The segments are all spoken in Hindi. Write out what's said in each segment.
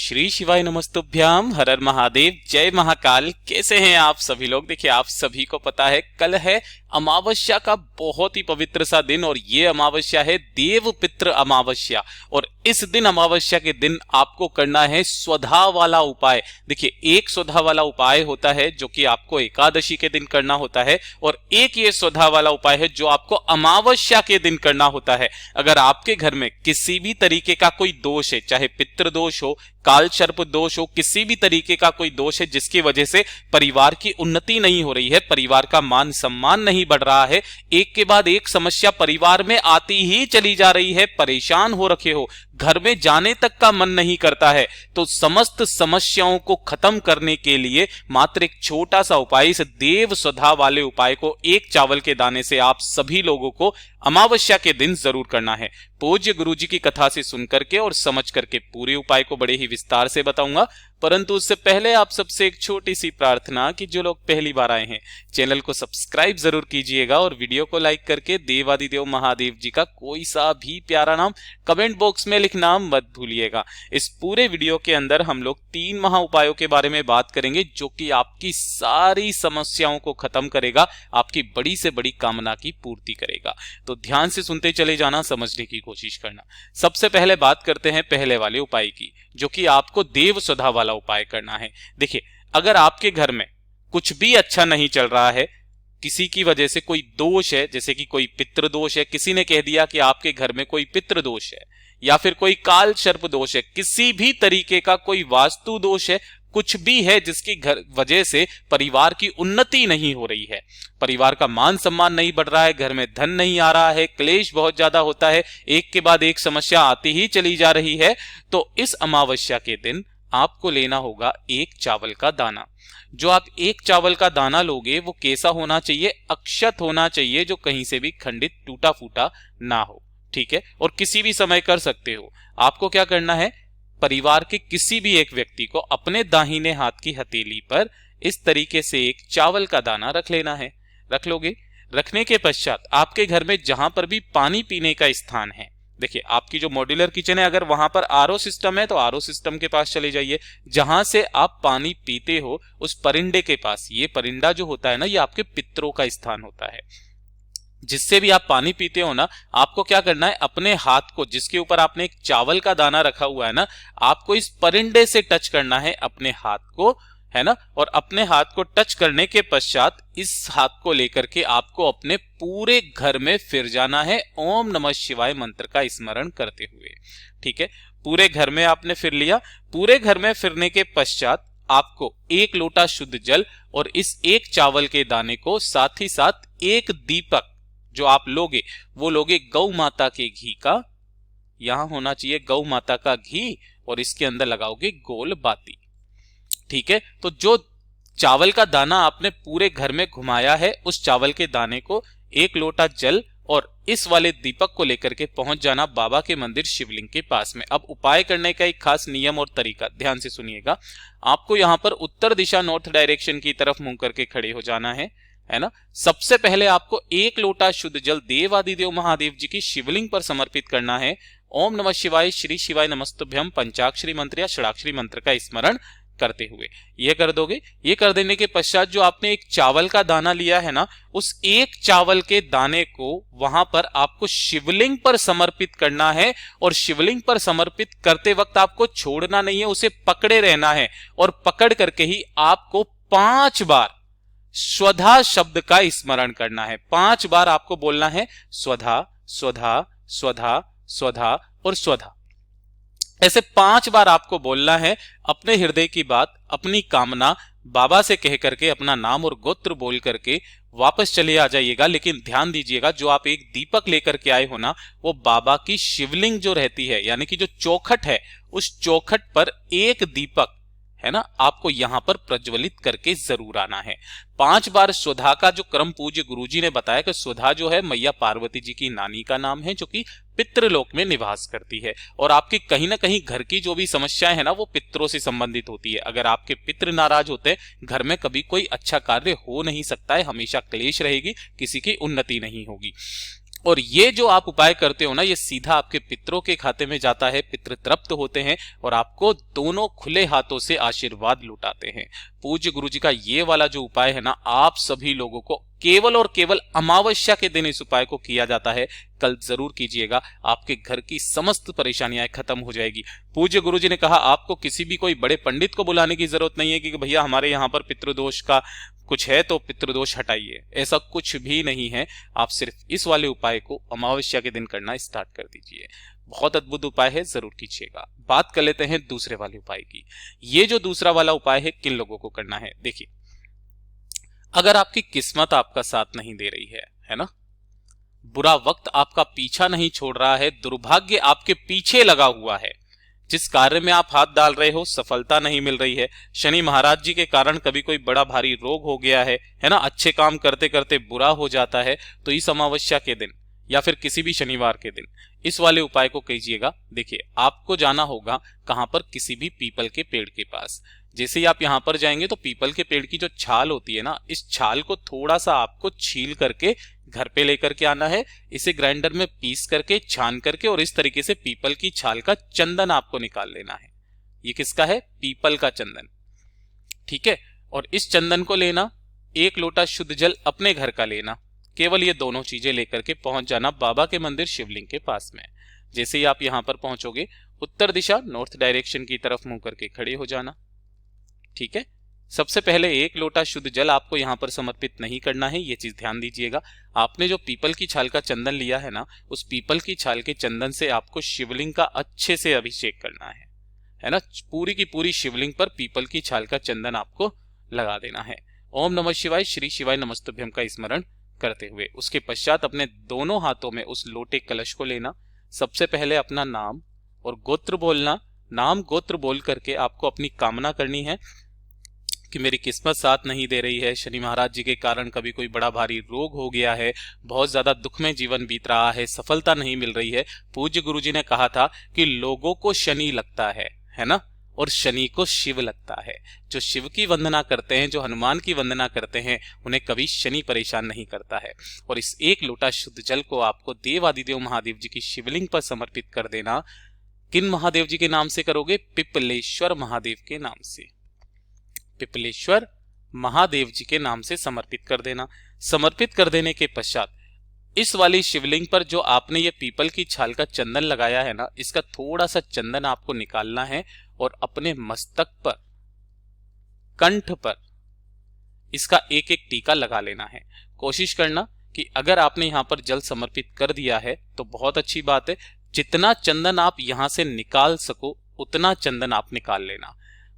श्री शिवाय नमस्तुभ्याम। हर हर महादेव, जय महाकाल। कैसे हैं आप सभी लोग? देखिए, आप सभी को पता है कल है अमावस्या का बहुत ही पवित्र सा दिन और ये अमावस्या है देव पितृ अमावस्या। और इस दिन अमावस्या के दिन आपको करना है स्वधा वाला उपाय। देखिए, एक स्वधा वाला उपाय होता है जो कि आपको एकादशी के दिन करना होता है और एक ये स्वधा वाला उपाय है जो आपको अमावस्या के दिन करना होता है। अगर आपके घर में किसी भी तरीके का कोई दोष है, चाहे पितृ दोष हो, काल सर्प दोष हो, किसी भी तरीके का कोई दोष है जिसकी वजह से परिवार की उन्नति नहीं हो रही है, परिवार का मान सम्मान नहीं बढ़ रहा है, एक के बाद एक समस्या परिवार में आती ही चली जा रही है, परेशान हो रखे हो, घर में जाने तक का मन नहीं करता है, तो समस्त समस्याओं को खत्म करने के लिए मात्र एक छोटा सा उपाय, इस देव स्वधा वाले उपाय को एक चावल के दाने से आप सभी लोगों को अमावस्या के दिन जरूर करना है। पूज्य गुरुजी की कथा से सुन करके और समझ करके पूरे उपाय को बड़े ही विस्तार से बताऊंगा, परंतु उससे पहले आप सबसे एक छोटी सी प्रार्थना कि जो लोग पहली बार आए हैं चैनल को सब्सक्राइब जरूर कीजिएगा और वीडियो को लाइक करके देवादिदेव महादेव जी का कोई सा भी प्यारा नाम कमेंट बॉक्स में लिखना मत भूलिएगा। इस पूरे वीडियो के अंदर हम लोग 3 महा उपायों के बारे में बात करेंगे जो कि आपकी सारी समस्याओं को खत्म करेगा, आपकी बड़ी से बड़ी कामना की पूर्ति करेगा। तो ध्यान से सुनते चले जाना, समझने की कोशिश करना। सबसे पहले बात करते हैं पहले वाले उपाय की, जो कि आपको देव स्वधा वाला उपाय करना है। देखिए, अगर आपके घर में कुछ भी अच्छा नहीं चल रहा है, किसी की वजह से कोई दोष है, जैसे कि कोई पितृ दोष है, किसी ने कह दिया कि आपके घर में कोई पितृ दोष है, या फिर कोई काल सर्प दोष है, किसी भी तरीके का कोई वास्तु दोष है, कुछ भी है जिसकी वजह से परिवार की उन्नति नहीं हो रही है, परिवार का मान सम्मान नहीं बढ़ रहा है, घर में धन नहीं आ रहा है, क्लेश बहुत ज्यादा होता है, एक के बाद एक समस्या आती ही चली जा रही है, तो इस अमावस्या के दिन आपको लेना होगा एक चावल का दाना। जो आप एक चावल का दाना लोगे वो कैसा होना चाहिए? अक्षत होना चाहिए, जो कहीं से भी खंडित टूटा फूटा ना हो। ठीक है, और किसी भी समय कर सकते हो। आपको क्या करना है, परिवार के किसी भी एक व्यक्ति को अपने दाहिने हाथ की हथेली पर इस तरीके से एक चावल का दाना रख लेना है। रख लोगे, रखने के पश्चात आपके घर में जहां पर भी पानी पीने का स्थान है, देखिए आपकी जो मॉड्यूलर किचन है, अगर वहां पर आरओ सिस्टम है तो आरओ सिस्टम के पास चले जाइए। जहां से आप पानी पीते हो उस परिंदे के पास, ये परिंदा जो होता है ना, ये आपके पितरों का स्थान होता है। जिससे भी आप पानी पीते हो ना, आपको क्या करना है, अपने हाथ को, जिसके ऊपर आपने एक चावल का दाना रखा हुआ है ना, आपको इस परिंदे से टच करना है अपने हाथ को, है ना। और अपने हाथ को टच करने के पश्चात इस हाथ को लेकर के आपको अपने पूरे घर में फिर जाना है ओम नमः शिवाय मंत्र का स्मरण करते हुए। ठीक है, पूरे घर में आपने फिर लिया। पूरे घर में फिरने के पश्चात आपको 1 लोटा शुद्ध जल और इस एक चावल के दाने को, साथ ही साथ एक दीपक जो आप लोगे वो लोगे गौ माता के घी का, यहां होना चाहिए गौ माता का घी, और इसके अंदर लगाओगे गोल बाती। ठीक है, तो जो चावल का दाना आपने पूरे घर में घुमाया है, उस चावल के दाने को 1 लोटा जल और इस वाले दीपक को लेकर के पहुंच जाना बाबा के मंदिर शिवलिंग के पास में। अब उपाय करने का एक खास नियम और तरीका ध्यान से सुनिएगा। आपको यहां पर उत्तर दिशा, नॉर्थ डायरेक्शन की तरफ मुंह करके खड़े हो जाना है ना। सबसे पहले आपको 1 लोटा शुद्ध जल देवादिदेव महादेव जी की शिवलिंग पर समर्पित करना है। ओम नमः शिवाय, श्री शिवाय नमस्तुभ्यम पंचाक्षरी मंत्र या षडाक्षरी मंत्र का स्मरण करते हुए ये कर दोगे। ये कर देने के पश्चात जो आपने एक चावल का दाना लिया है ना, उस एक चावल के दाने को वहां पर आपको शिवलिंग पर समर्पित करना है। और शिवलिंग पर समर्पित करते वक्त आपको छोड़ना नहीं है, उसे पकड़े रहना है। और पकड़ करके ही आपको 5 बार स्वधा शब्द का स्मरण करना है। 5 बार आपको बोलना है स्वधा स्वधा स्वधा स्वधा और स्वधा। ऐसे 5 बार आपको बोलना है। अपने हृदय की बात, अपनी कामना बाबा से कह करके, अपना नाम और गोत्र बोल करके वापस चले आ जाइएगा। लेकिन ध्यान दीजिएगा, जो आप एक दीपक लेकर के आए हो ना, वो बाबा की शिवलिंग जो रहती है, यानी कि जो चौखट है, उस चौखट पर एक दीपक है ना, आपको यहां पर प्रज्वलित करके जरूर आना है। 5 बार स्वधा का जो क्रम पूज्य गुरुजी ने बताया कि स्वधा जो है मैया पार्वती जी की नानी का नाम है, जो कि पितृलोक में निवास करती है। और आपकी कहीं ना कहीं घर की जो भी समस्याएं है ना, वो पितरों से संबंधित होती है। अगर आपके पितृ नाराज होते हैं, घर में कभी कोई अच्छा कार्य हो नहीं सकता है, हमेशा क्लेश रहेगी, किसी की उन्नति नहीं होगी। और ये जो आप उपाय करते हो ना, ये सीधा आपके पितरों के खाते में जाता है, पितृ तृप्त होते हैं और आपको दोनों खुले हाथों से आशीर्वाद लुटाते हैं। पूज्य गुरु जी का ये वाला जो उपाय है ना, आप सभी लोगों को केवल और केवल अमावस्या के दिन इस उपाय को किया जाता है। कल जरूर कीजिएगा, आपके घर की समस्त परेशानियां खत्म हो जाएगी। पूज्य गुरु जी ने कहा आपको किसी भी कोई बड़े पंडित को बुलाने की जरूरत नहीं है कि भैया हमारे यहाँ पर पितृदोष का कुछ है तो पितृदोष हटाइए, ऐसा कुछ भी नहीं है। आप सिर्फ इस वाले उपाय को अमावस्या के दिन करना स्टार्ट कर दीजिए। बहुत अद्भुत उपाय है, जरूर कीजिएगा। बात कर लेते हैं दूसरे वाले उपाय की। ये जो दूसरा वाला उपाय है, किन लोगों को करना है? देखिए, अगर आपकी किस्मत आपका साथ नहीं दे रही है ना, बुरा वक्त आपका पीछा नहीं छोड़ रहा है, दुर्भाग्य आपके पीछे लगा हुआ है, जिस कार्य में आप हाथ डाल रहे हो सफलता नहीं मिल रही है, शनि महाराज जी के कारण कभी कोई बड़ा भारी रोग हो गया है ना, अच्छे काम करते करते बुरा हो जाता है, तो इस अमावस्या के दिन या फिर किसी भी शनिवार के दिन इस वाले उपाय को कीजिएगा। देखिए, आपको जाना होगा कहां पर? किसी भी पीपल के पेड़ के पास। जैसे ही आप यहां पर जाएंगे तो पीपल के पेड़ की जो छाल होती है ना, इस छाल को थोड़ा सा आपको छील करके घर पे लेकर के आना है, इसे ग्राइंडर में पीस करके छान करके और इस तरीके से पीपल की छाल का चंदन आपको निकाल लेना है। ये किसका है? पीपल का चंदन, ठीक है। और इस चंदन को लेना, 1 लोटा शुद्ध जल अपने घर का लेना, केवल ये दोनों चीजें लेकर के पहुंच जाना बाबा के मंदिर शिवलिंग के पास में। जैसे ही आप यहां पर पहुंचोगे, उत्तर दिशा नॉर्थ डायरेक्शन की तरफ मुंह करके खड़े हो जाना, ठीक है। सबसे पहले 1 लोटा शुद्ध जल आपको यहां पर समर्पित नहीं करना है, ये चीज ध्यान दीजिएगा। आपने जो पीपल की छाल का चंदन लिया है ना, उस पीपल की छाल के चंदन से आपको शिवलिंग का अच्छे से अभिषेक करना है ना। पूरी की पूरी शिवलिंग पर पीपल की छाल का चंदन आपको लगा देना है। ओम नमः शिवाय, श्री शिवाय नमस्तुभ्यम का स्मरण करते हुए उसके पश्चात अपने दोनों हाथों में उस लोटे कलश को लेना। सबसे पहले अपना नाम और गोत्र बोलना। नाम गोत्र बोल करके आपको अपनी कामना करनी है कि मेरी किस्मत साथ नहीं दे रही है, शनि महाराज जी के कारण कभी कोई बड़ा भारी रोग हो गया है, बहुत ज्यादा दुख में जीवन बीत रहा है, सफलता नहीं मिल रही है। पूज्य गुरु जी ने कहा था कि लोगों को शनि लगता है ना, और शनि को शिव लगता है। जो शिव की वंदना करते हैं, जो हनुमान की वंदना करते हैं, उन्हें कभी शनि परेशान नहीं करता है। और इस 1 लोटा शुद्ध जल को आपको देवादिदेव महादेव जी की शिवलिंग पर समर्पित कर देना। किन महादेव जी के नाम से करोगे? पिपलेश्वर महादेव के नाम से। पिपलेश्वर महादेव जी के नाम से समर्पित कर देना। समर्पित कर देने के पश्चात इस वाली शिवलिंग पर जो आपने ये पीपल की छाल का चंदन लगाया है ना, इसका थोड़ा सा चंदन आपको निकालना है और अपने मस्तक पर, कंठ पर इसका एक एक टीका लगा लेना है। कोशिश करना कि अगर आपने यहां पर जल समर्पित कर दिया है तो बहुत अच्छी बात है, जितना चंदन आप यहां से निकाल सको उतना चंदन आप निकाल लेना।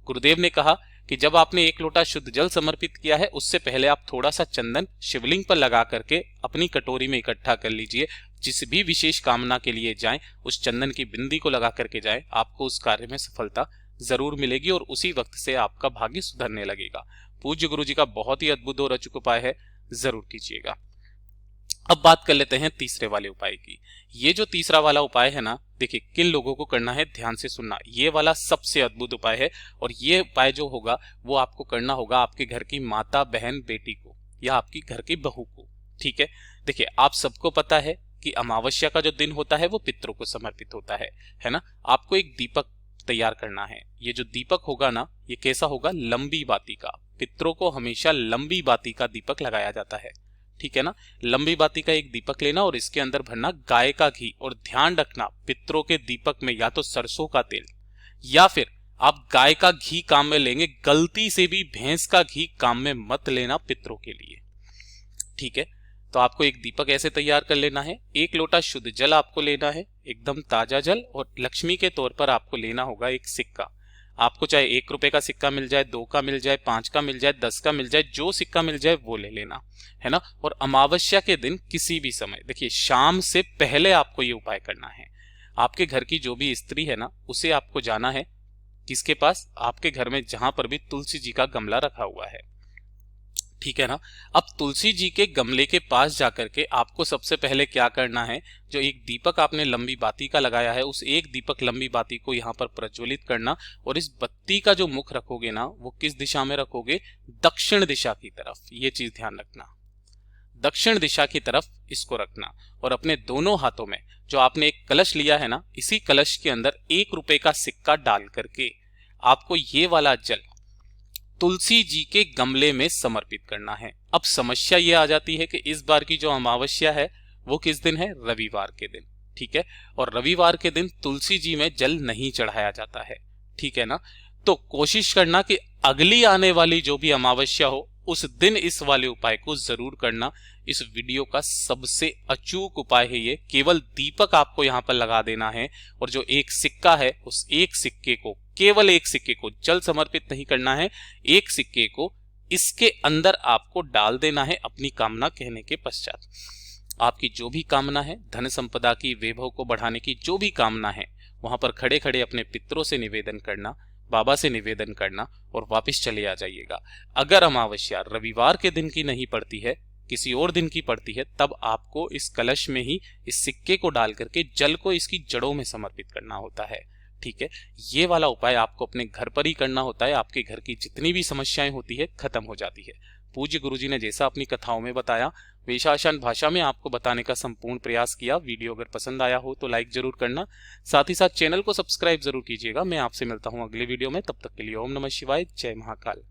गुरुदेव ने कहा कि जब आपने 1 लोटा शुद्ध जल समर्पित किया है, उससे पहले आप थोड़ा सा चंदन शिवलिंग पर लगा करके अपनी कटोरी में इकट्ठा कर लीजिए। जिस भी विशेष कामना के लिए जाएं, उस चंदन की बिंदी को लगा करके जाएं, आपको उस कार्य में सफलता जरूर मिलेगी और उसी वक्त से आपका भाग्य सुधरने लगेगा। पूज्य गुरु जी का बहुत ही अद्भुत और अचूक उपाय है, जरूर कीजिएगा। अब बात कर लेते हैं तीसरे वाले उपाय की। ये जो तीसरा वाला उपाय है ना, देखिए किन लोगों को करना है, ध्यान से सुनना। ये वाला सबसे अद्भुत उपाय है और ये उपाय जो होगा वो आपको करना होगा आपके घर की माता, बहन, बेटी को या आपकी घर की बहू को, ठीक है। देखिए, आप सबको पता है कि अमावस्या का जो दिन होता है वो पितरों को समर्पित होता है ना। आपको एक दीपक तैयार करना है। ये जो दीपक होगा ना, ये कैसा होगा? लंबी बाती का। पितरों को हमेशा लंबी बाती का दीपक लगाया जाता है, ठीक है ना। लंबी बाती का एक दीपक लेना और इसके अंदर भरना गाय का घी। और ध्यान रखना, पितरों के दीपक में या तो सरसों का तेल या फिर आप गाय का घी काम में लेंगे, गलती से भी भैंस का घी काम में मत लेना पितरों के लिए, ठीक है। तो आपको एक दीपक ऐसे तैयार कर लेना है। 1 लोटा शुद्ध जल आपको लेना है, एकदम ताजा जल। और लक्ष्मी के तौर पर आपको लेना होगा एक सिक्का। आपको चाहे 1 रुपए का सिक्का मिल जाए, 2 का मिल जाए, 5 का मिल जाए, 10 का मिल जाए, जो सिक्का मिल जाए वो ले लेना, है ना। और अमावस्या के दिन किसी भी समय, देखिए शाम से पहले आपको ये उपाय करना है। आपके घर की जो भी स्त्री है ना, उसे आपको जाना है किसके पास? आपके घर में जहां पर भी तुलसी जी का गमला रखा हुआ है, ठीक है ना। अब तुलसी जी के गमले के पास जाकर के आपको सबसे पहले क्या करना है, जो एक दीपक आपने लंबी बाती का लगाया है, उस एक दीपक लंबी बाती को यहाँ पर प्रज्वलित करना। और इस बत्ती का जो मुख रखोगे ना, वो किस दिशा में रखोगे? दक्षिण दिशा की तरफ। ये चीज ध्यान रखना, दक्षिण दिशा की तरफ इसको रखना और अपने दोनों हाथों में जो आपने एक कलश लिया है ना, इसी कलश के अंदर 1 रुपए का सिक्का डाल करके आपको ये वाला जल तुलसी जी के गमले में समर्पित करना है। अब समस्या ये आ जाती है कि इस बार की जो अमावस्या है वो किस दिन है? रविवार के दिन, ठीक है। और रविवार के दिन तुलसी जी में जल नहीं चढ़ाया जाता है, ठीक है ना। तो कोशिश करना कि अगली आने वाली जो भी अमावस्या हो उस दिन इस वाले उपाय को जरूर करना। इस वीडियो का सबसे अचूक उपाय है ये। केवल दीपक आपको यहाँ पर लगा देना है और जो एक सिक्का है उस एक सिक्के को, केवल एक सिक्के को, जल समर्पित नहीं करना है, एक सिक्के को इसके अंदर आपको डाल देना है अपनी कामना कहने के पश्चात। आपकी जो भी कामना है, धन संपदा की, वैभव को बढ़ाने की जो भी कामना है, वहां पर खड़े खड़े अपने पितरों से निवेदन करना, बाबा से निवेदन करना और वापस चले आ जाइएगा। अगर अमावस्या रविवार के दिन की नहीं पड़ती है, किसी और दिन की पड़ती है, तब आपको इस कलश में ही इस सिक्के को डाल करके जल को इसकी जड़ों में समर्पित करना होता है, ठीक है। ये वाला उपाय आपको अपने घर पर ही करना होता है। आपके घर की जितनी भी समस्याएं होती है खत्म हो जाती है। पूज्य गुरुजी ने जैसा अपनी कथाओं में बताया वैसा आसान भाषा में आपको बताने का संपूर्ण प्रयास किया। वीडियो अगर पसंद आया हो तो लाइक जरूर करना, साथ ही साथ चैनल को सब्सक्राइब जरूर कीजिएगा। मैं आपसे मिलता हूं अगले वीडियो में, तब तक के लिए ओम नमः शिवाय, जय महाकाल।